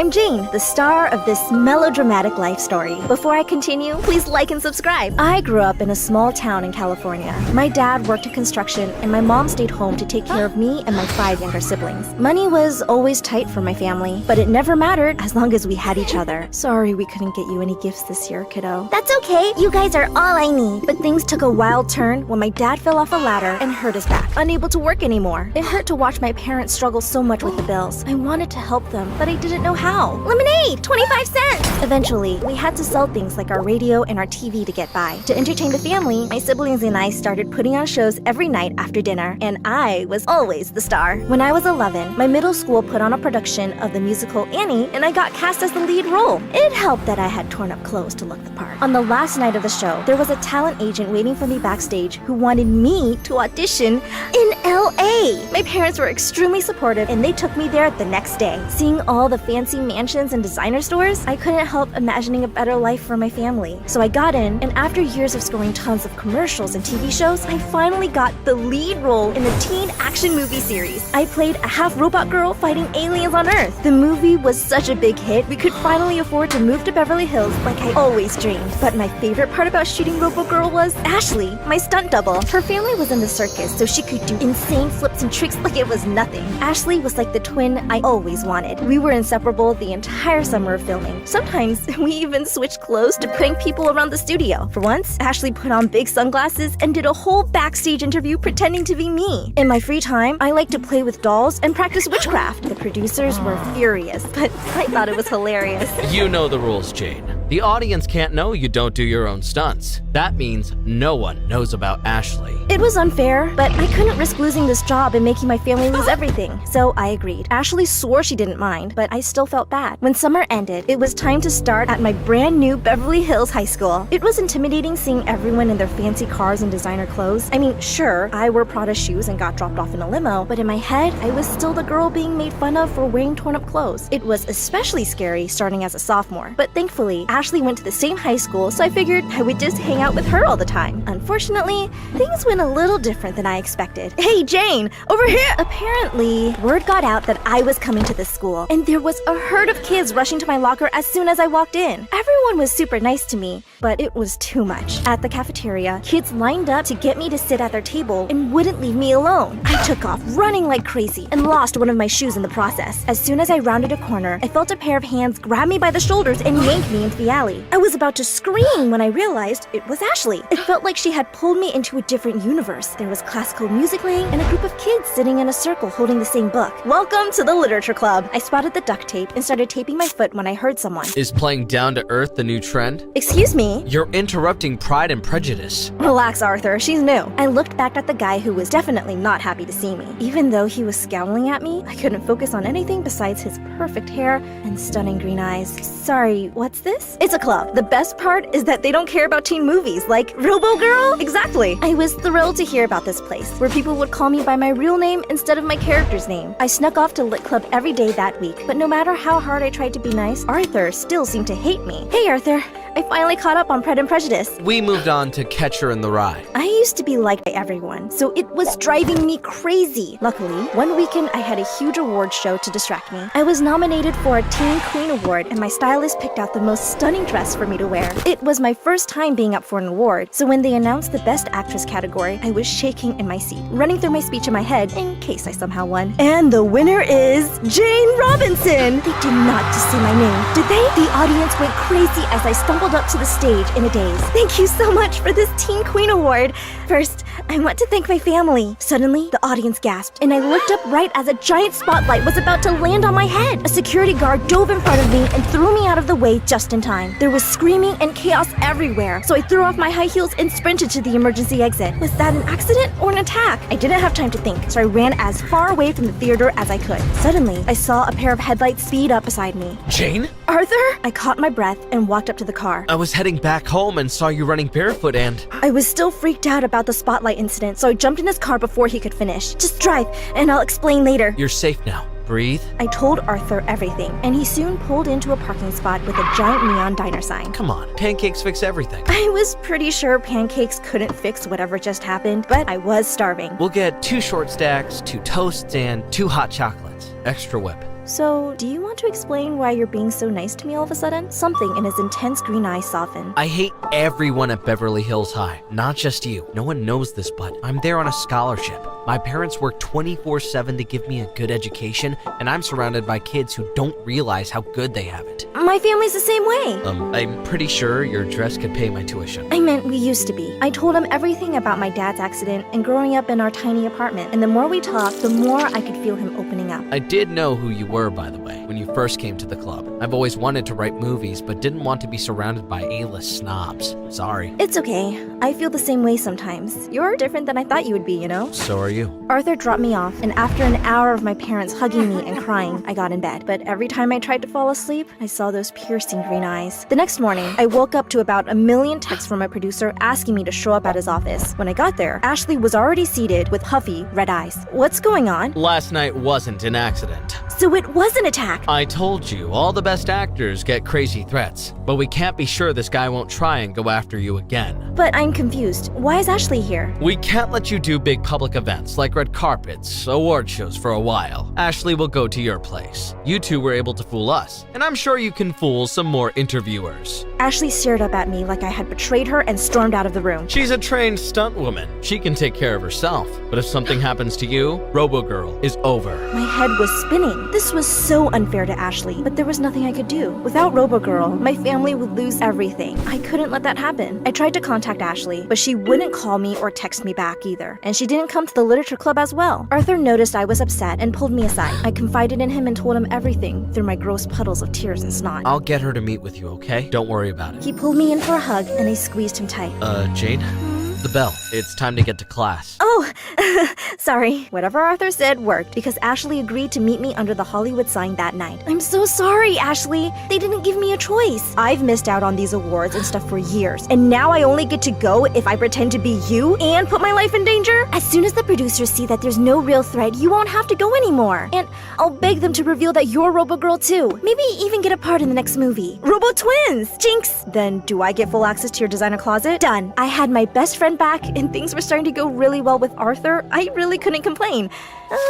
I'm Jane, the star of this melodramatic life story. Before I continue, please like and subscribe. I grew up in a small town in California. My dad worked in construction, and my mom stayed home to take care of me and my 5 younger siblings. Money was always tight for my family, but it never mattered as long as we had each other. Sorry we couldn't get you any gifts this year, kiddo. That's okay, you guys are all I need. But things took a wild turn when my dad fell off a ladder and hurt his back, unable to work anymore. It hurt to watch my parents struggle so much with the bills. I wanted to help them, but I didn't know how. Lemonade, 25 cents! Eventually, we had to sell things like our radio and our TV to get by. To entertain the family, my siblings and I started putting on shows every night after dinner, and I was always the star. When I was 11, my middle school put on a production of the musical Annie, and I got cast as the lead role. It helped that I had torn up clothes to look the part. On the last night of the show, there was a talent agent waiting for me backstage who wanted me to audition in LA. My parents were extremely supportive, and they took me there the next day. Seeing all the fancy mansions and designer stores, I couldn't help imagining a better life for my family. So I got in, and after years of scoring tons of commercials and TV shows, I finally got the lead role in a teen action movie series. I played a half-robot girl fighting aliens on Earth. The movie was such a big hit, we could finally afford to move to Beverly Hills like I always dreamed. But my favorite part about shooting RoboGirl was Ashley, my stunt double. Her family was in the circus, so she could do insane flips and tricks like it was nothing. Ashley was like the twin I always wanted. We were inseparable the entire summer of filming. Sometimes we even switched clothes to prank people around the studio. For once, Ashley put on big sunglasses and did a whole backstage interview pretending to be me. In my free time, I like to play with dolls and practice witchcraft. The producers were furious, but I thought it was hilarious. You know the rules, Jane. The audience can't know you don't do your own stunts. That means no one knows about Ashley. It was unfair, but I couldn't risk losing this job and making my family lose everything, so I agreed. Ashley swore she didn't mind, but I still felt bad. When summer ended, it was time to start at my brand new Beverly Hills High School. It was intimidating seeing everyone in their fancy cars and designer clothes. I mean, sure, I wore Prada shoes and got dropped off in a limo, but in my head, I was still the girl being made fun of for wearing torn up clothes. It was especially scary starting as a sophomore, but thankfully, Ashley went to the same high school, so I figured I would just hang out with her all the time. Unfortunately, things went a little different than I expected. Hey, Jane, over here! Apparently, word got out that I was coming to this school, and there was a herd of kids rushing to my locker as soon as I walked in. Everyone was super nice to me, but it was too much. At the cafeteria, kids lined up to get me to sit at their table and wouldn't leave me alone. I took off running like crazy and lost one of my shoes in the process. As soon as I rounded a corner, I felt a pair of hands grab me by the shoulders and yank me into the alley. I was about to scream when I realized it was Ashley. It felt like she had pulled me into a different universe. There was classical music playing and a group of kids sitting in a circle holding the same book. Welcome to the literature club. I spotted the duct tape and started taping my foot when I heard someone. Is playing down to earth the new trend? Excuse me? You're interrupting Pride and Prejudice. Relax, Arthur. She's new. I looked back at the guy who was definitely not happy to see me. Even though he was scowling at me, I couldn't focus on anything besides his perfect hair and stunning green eyes. Sorry, what's this? It's a club. The best part is that they don't care about teen movies like RoboGirl. Exactly. I was thrilled to hear about this place, where people would call me by my real name instead of my character's name. I snuck off to Lit Club every day that week, but no matter how hard I tried to be nice, Arthur still seemed to hate me. Hey, Arthur. I finally caught up on Pride and Prejudice. We moved on to Catcher in the Rye. I used to be liked by everyone, so it was driving me crazy. Luckily, one weekend I had a huge award show to distract me. I was nominated for a Teen Queen Award, and my stylist picked out the most stunning dress for me to wear. It was my first time being up for an award, so when they announced the Best Actress category, I was shaking in my seat, running through my speech in my head in case I somehow won. And the winner is Jane Robinson! They did not just say my name, did they? The audience went crazy as I stumbled up to the stage in a daze. Thank you so much for this Teen Queen Award. First, I want to thank my family. Suddenly, the audience gasped, and I looked up right as a giant spotlight was about to land on my head. A security guard dove in front of me and threw me out of the way just in time. There was screaming and chaos everywhere, so I threw off my high heels and sprinted to the emergency exit. Was that an accident or an attack? I didn't have time to think, so I ran as far away from the theater as I could. Suddenly, I saw a pair of headlights speed up beside me. Jane? Arthur? I caught my breath and walked up to the car. I was heading back home and saw you running barefoot and... I was still freaked out about the spotlight incident, so I jumped in his car before he could finish. Just drive, and I'll explain later. You're safe now. Breathe. I told Arthur everything, and he soon pulled into a parking spot with a giant neon diner sign. Come on, pancakes fix everything. I was pretty sure pancakes couldn't fix whatever just happened, but I was starving. We'll get 2 short stacks, 2 toasts, and 2 hot chocolates. Extra whip. So, do you want to explain why you're being so nice to me all of a sudden? Something in his intense green eyes softened. I hate everyone at Beverly Hills High, not just you. No one knows this, but I'm there on a scholarship. My parents work 24/7 to give me a good education, and I'm surrounded by kids who don't realize how good they have it. My family's the same way. I'm pretty sure your dress could pay my tuition. I meant we used to be. I told him everything about my dad's accident and growing up in our tiny apartment, and the more we talked, the more I could feel him opening up. I did know who you were, by the way, when you first came to the club. I've always wanted to write movies, but didn't want to be surrounded by A-list snobs. Sorry. It's okay. I feel the same way sometimes. You're different than I thought you would be, you know? So are you. Arthur dropped me off, and after an hour of my parents hugging me and crying, I got in bed. But every time I tried to fall asleep, I saw those piercing green eyes. The next morning, I woke up to about a million texts from my producer asking me to show up at his office. When I got there, Ashley was already seated with huffy, red eyes. What's going on? Last night wasn't an accident. So it was an attack! I told you, all the best actors get crazy threats. But we can't be sure this guy won't try and go after you again. But I'm confused. Why is Ashley here? We can't let you do big public events like red carpets, award shows for a while. Ashley will go to your place. You two were able to fool us, and I'm sure you can fool some more interviewers. Ashley stared up at me like I had betrayed her and stormed out of the room. She's a trained stunt woman. She can take care of herself. But if something happens to you, RoboGirl is over. My head was spinning. This was so unfair to Ashley, but there was nothing I could do. Without RoboGirl, my family would lose everything. I couldn't let that happen. I tried to contact Ashley, but she wouldn't call me or text me back either. And she didn't come to the literature club as well. Arthur noticed I was upset and pulled me aside. I confided in him and told him everything through my gross puddles of tears and snot. I'll get her to meet with you, okay? Don't worry about it. He pulled me in for a hug and I squeezed him tight. Jane? The bell. It's time to get to class. Oh, sorry. Whatever Arthur said worked because Ashley agreed to meet me under the Hollywood sign that night. I'm so sorry, Ashley. They didn't give me a choice. I've missed out on these awards and stuff for years, and now I only get to go if I pretend to be you and put my life in danger? As soon as the producers see that there's no real threat, you won't have to go anymore. And I'll beg them to reveal that you're RoboGirl too. Maybe even get a part in the next movie. Robo Twins! Jinx! Then do I get full access to your designer closet? Done. I had my best friend back, and things were starting to go really well with Arthur. I really couldn't complain.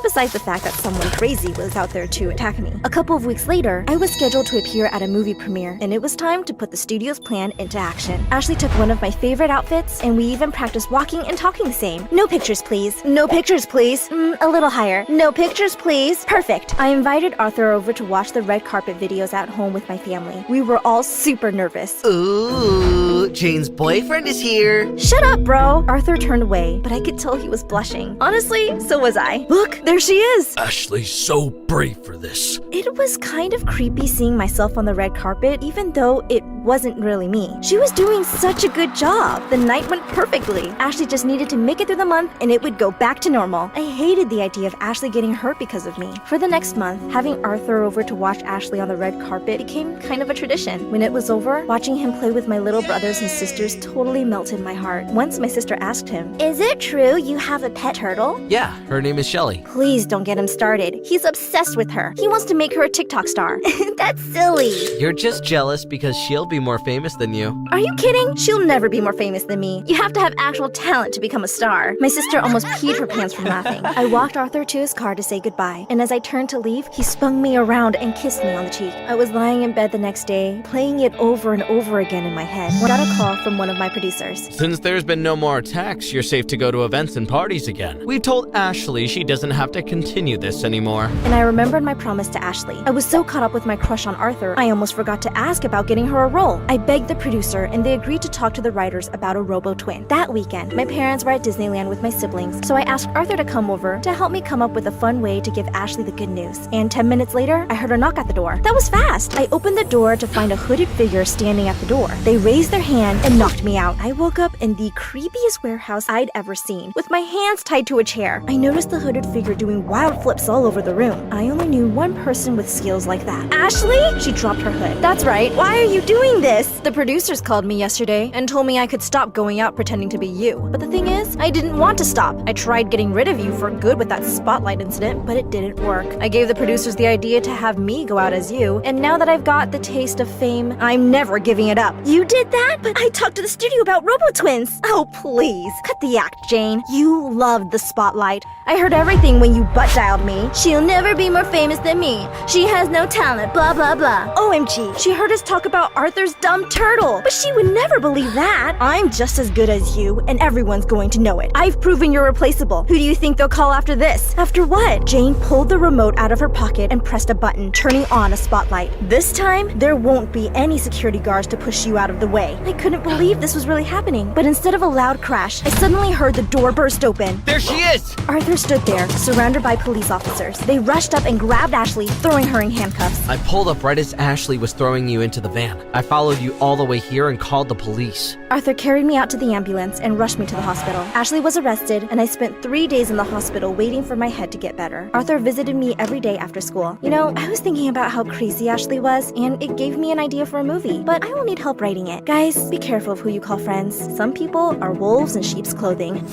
Besides the fact that someone crazy was out there to attack me. A couple of weeks later, I was scheduled to appear at a movie premiere, and it was time to put the studio's plan into action. Ashley took one of my favorite outfits, and we even practiced walking and talking the same. No pictures, please. No pictures, please. A little higher. No pictures, please. Perfect. I invited Arthur over to watch the red carpet videos at home with my family. We were all super nervous. Ooh, Jane's boyfriend is here. Shut up, bro. Arthur turned away, but I could tell he was blushing. Honestly, so was I. Look, there she is. Ashley's so brave for this. It was kind of creepy seeing myself on the red carpet, even though it wasn't really me. She was doing such a good job. The night went perfectly. Ashley just needed to make it through the month and it would go back to normal. I hated the idea of Ashley getting hurt because of me. For the next month, having Arthur over to watch Ashley on the red carpet became kind of a tradition. When it was over, watching him play with my little brothers and sisters totally melted my heart. Once my sister asked him, Is it true you have a pet turtle? Yeah, her name is Shelly. please don't get him started. He's obsessed with her. He wants to make her a TikTok star. That's silly. You're just jealous because she'll be more famous than you. Are you kidding? She'll never be more famous than me. You have to have actual talent to become a star. My sister almost peed her pants from laughing. I walked Arthur to his car to say goodbye, and as I turned to leave, he spun me around and kissed me on the cheek. I was lying in bed the next day, playing it over and over again in my head, when I got a call from one of my producers. Since there's been no more attacks, you're safe to go to events and parties again. We told Ashley she doesn't have to continue this anymore. And I remembered my promise to Ashley. I was so caught up with my crush on Arthur, I almost forgot to ask about getting her a role. I begged the producer, and they agreed to talk to the writers about a robo twin. That weekend, my parents were at Disneyland with my siblings, so I asked Arthur to come over to help me come up with a fun way to give Ashley the good news. And 10 minutes later, I heard a knock at the door. That was fast! I opened the door to find a hooded figure standing at the door. They raised their hand and knocked me out. I woke up in the creepiest warehouse I'd ever seen, with my hands tied to a chair. I noticed the hooded figure doing wild flips all over the room. I only knew one person with skills like that. Ashley! Ashley? She dropped her hood. That's right. Why are you doing this? The producers called me yesterday and told me I could stop going out pretending to be you. But the thing is, I didn't want to stop. I tried getting rid of you for good with that spotlight incident, but it didn't work. I gave the producers the idea to have me go out as you, and now that I've got the taste of fame, I'm never giving it up. You did that? But I talked to the studio about Robo-Twins. Oh, please. Cut the act, Jane. You loved the spotlight. I heard everything when you butt-dialed me. She'll never be more famous than me. She has no talent, blah, blah, blah. OMG, she heard us talk about Arthur's dumb turtle. But she would never believe that. I'm just as good as you, and everyone's going to know it. I've proven you're replaceable. Who do you think they'll call after this? After what? Jane pulled the remote out of her pocket and pressed a button, turning on a spotlight. This time, there won't be any security guards to push you out of the way. I couldn't believe this was really happening. But instead of a loud crash, I suddenly heard the door burst open. There she is! Arthur stood there, surrounded by police officers. They rushed up and grabbed Ashley, throwing her in handcuffs. I pulled up right as Ashley was throwing you into the van. I followed you all the way here and called the police. Arthur carried me out to the ambulance and rushed me to the hospital. Ashley was arrested, and I spent 3 days in the hospital waiting for my head to get better. Arthur visited me every day after school. You know, I was thinking about how crazy Ashley was, and it gave me an idea for a movie, but I will need help writing it. Guys, be careful of who you call friends. Some people are wolves in sheep's clothing.